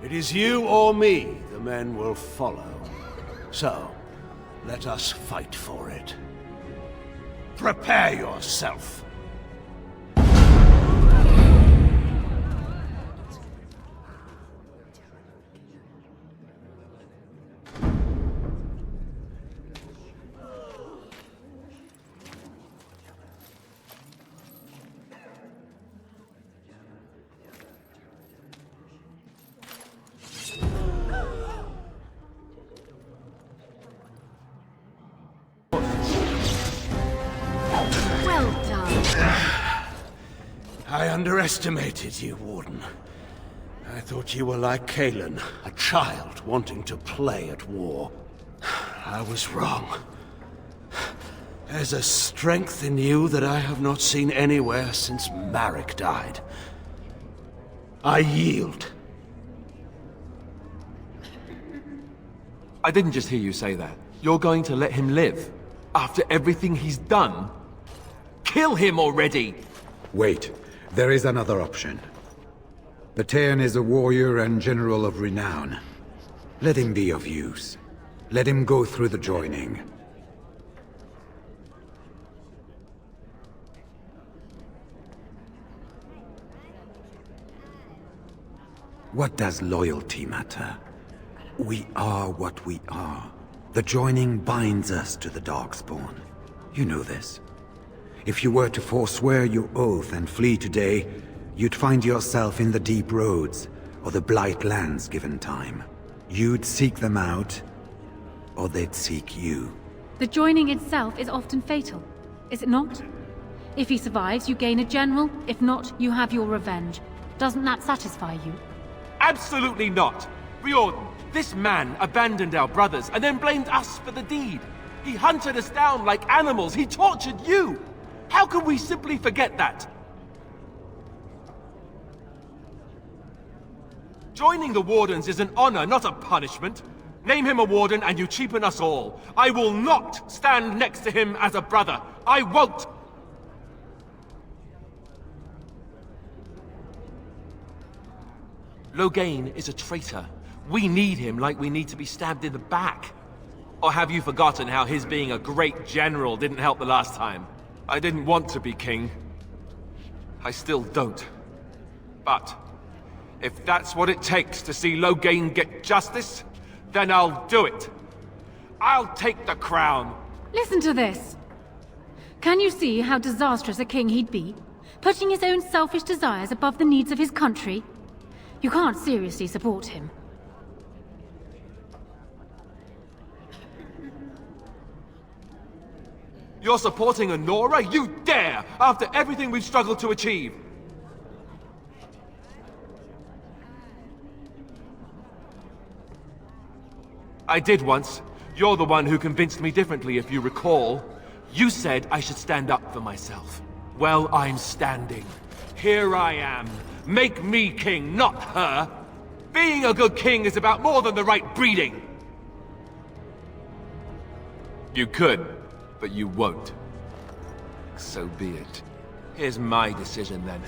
It is you or me the men will follow. So, let us fight for it. Prepare yourself. I underestimated you, Warden. I thought you were like Kalen, a child wanting to play at war. I was wrong. There's a strength in you that I have not seen anywhere since Marek died. I yield. I didn't just hear you say that. You're going to let him live? After everything he's done? Kill him already! Wait. There is another option. Loghain is a warrior and general of renown. Let him be of use. Let him go through the joining. What does loyalty matter? We are what we are. The joining binds us to the Darkspawn. You know this. If you were to forswear your oath and flee today, you'd find yourself in the deep roads, or the blight lands given time. You'd seek them out, or they'd seek you. The joining itself is often fatal, is it not? If he survives, you gain a general. If not, you have your revenge. Doesn't that satisfy you? Absolutely not! Riordan, this man abandoned our brothers and then blamed us for the deed. He hunted us down like animals. He tortured you! How can we simply forget that? Joining the Wardens is an honor, not a punishment. Name him a Warden and you cheapen us all. I will not stand next to him as a brother. I won't! Loghain is a traitor. We need him like we need to be stabbed in the back. Or have you forgotten how his being a great general didn't help the last time? I didn't want to be king. I still don't. But, if that's what it takes to see Loghain get justice, then I'll do it. I'll take the crown. Listen to this. Can you see how disastrous a king he'd be? Putting his own selfish desires above the needs of his country? You can't seriously support him. You're supporting Honora? You dare! After everything we've struggled to achieve! I did once. You're the one who convinced me differently, if you recall. You said I should stand up for myself. Well, I'm standing. Here I am. Make me king, not her! Being a good king is about more than the right breeding! You could. But you won't. So be it. Here's my decision then.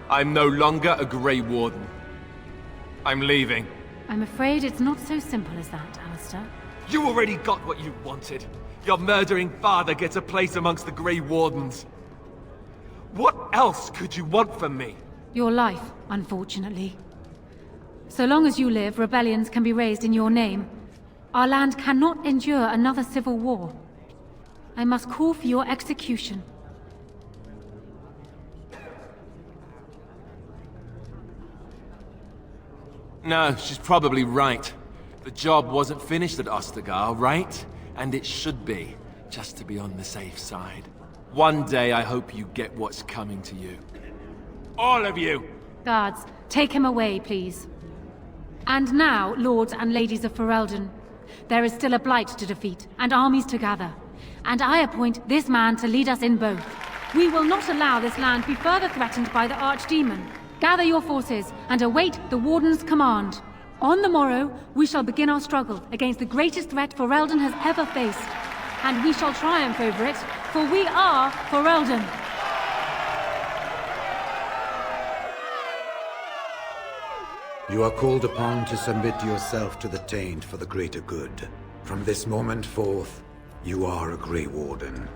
I'm no longer a Grey Warden. I'm leaving. I'm afraid it's not so simple as that, Alistair. You already got what you wanted. Your murdering father gets a place amongst the Grey Wardens. What else could you want from me? Your life, unfortunately. So long as you live, rebellions can be raised in your name. Our land cannot endure another civil war. I must call for your execution. No, she's probably right. The job wasn't finished at Ostagar, right? And it should be, just to be on the safe side. One day I hope you get what's coming to you. All of you! Guards, take him away, please. And now, lords and ladies of Ferelden, there is still a blight to defeat, and armies to gather. And I appoint this man to lead us in both. We will not allow this land be further threatened by the Archdemon. Gather your forces and await the Warden's command. On the morrow, we shall begin our struggle against the greatest threat Ferelden has ever faced. And we shall triumph over it, for we are Ferelden. You are called upon to submit yourself to the Taint for the greater good. From this moment forth, you are a Grey Warden.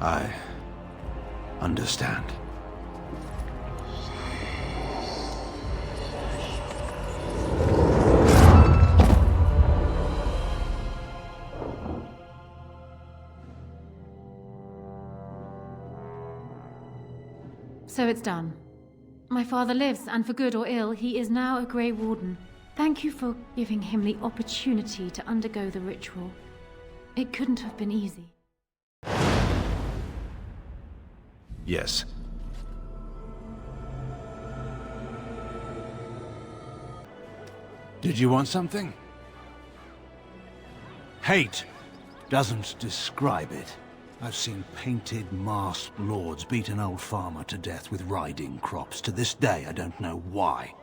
I understand. So it's done. My father lives, and for good or ill, he is now a Grey Warden. Thank you for giving him the opportunity to undergo the ritual. It couldn't have been easy. Yes. Did you want something? Hate doesn't describe it. I've seen painted, masked lords beat an old farmer to death with riding crops. To this day, I don't know why.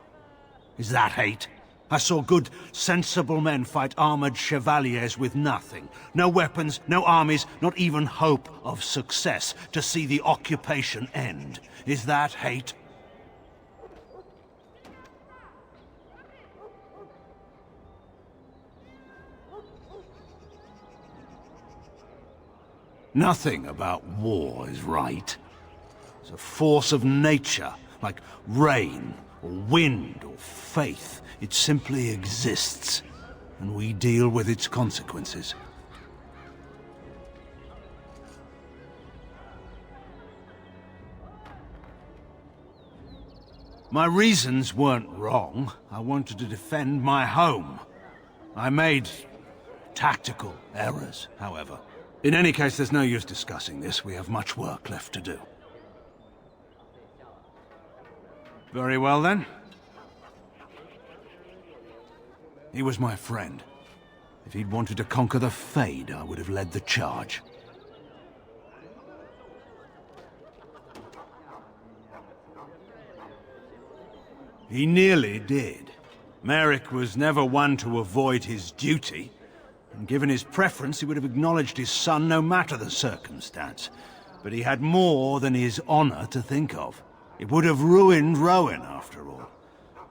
Is that hate? I saw good, sensible men fight armored chevaliers with nothing. No weapons, no armies, not even hope of success to see the occupation end. Is that hate? Nothing about war is right. It's a force of nature, like rain, or wind, or faith. It simply exists, and we deal with its consequences. My reasons weren't wrong. I wanted to defend my home. I made tactical errors, however. In any case, there's no use discussing this. We have much work left to do. Very well, then. He was my friend. If he'd wanted to conquer the Fade, I would have led the charge. He nearly did. Merrick was never one to avoid his duty. And given his preference, he would have acknowledged his son no matter the circumstance. But he had more than his honor to think of. It would have ruined Rowan, after all.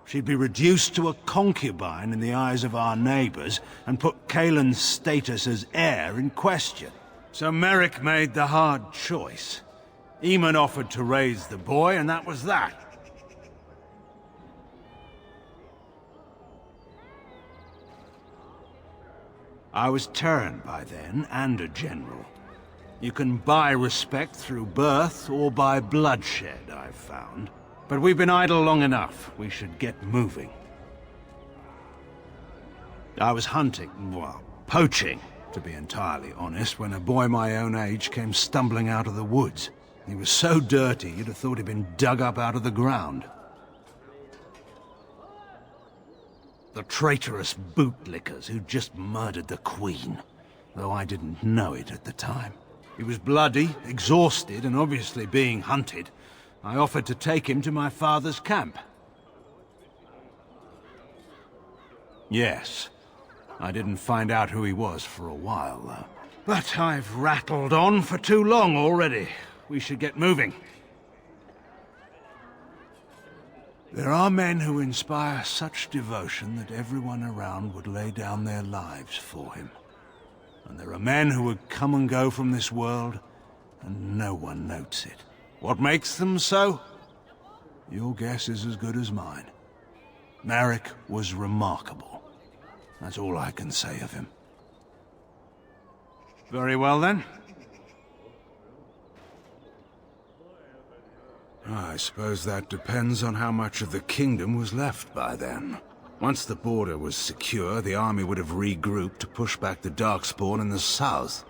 She'd be reduced to a concubine in the eyes of our neighbors, and put Kaelin's status as heir in question. So Merrick made the hard choice. Eamon offered to raise the boy, and that was that. I was turned by then, and a general. You can buy respect through birth or by bloodshed, I've found. But we've been idle long enough. We should get moving. I was hunting, well, poaching, to be entirely honest, when a boy my own age came stumbling out of the woods. He was so dirty, you'd have thought he'd been dug up out of the ground. The traitorous bootlickers who'd just murdered the Queen, though I didn't know it at the time. He was bloody, exhausted, and obviously being hunted. I offered to take him to my father's camp. Yes. I didn't find out who he was for a while, though. But I've rattled on for too long already. We should get moving. There are men who inspire such devotion that everyone around would lay down their lives for him. And there are men who would come and go from this world, and no one notes it. What makes them so? Your guess is as good as mine. Merrick was remarkable. That's all I can say of him. Very well, then. I suppose that depends on how much of the kingdom was left by then. Once the border was secure, the army would have regrouped to push back the Darkspawn in the south.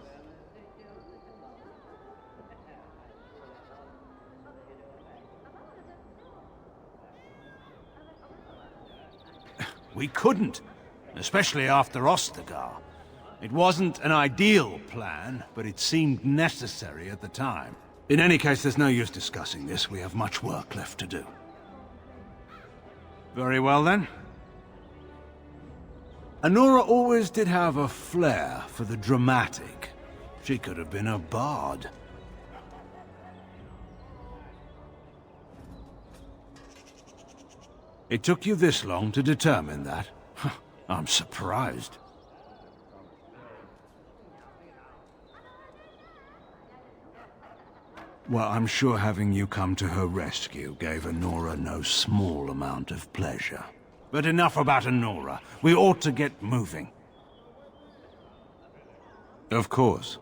We couldn't, especially after Ostagar. It wasn't an ideal plan, but it seemed necessary at the time. In any case, there's no use discussing this. We have much work left to do. Very well, then. Anora always did have a flair for the dramatic. She could have been a bard. It took you this long to determine that? I'm surprised. Well, I'm sure having you come to her rescue gave Honora no small amount of pleasure. But enough about Honora. We ought to get moving. Of course.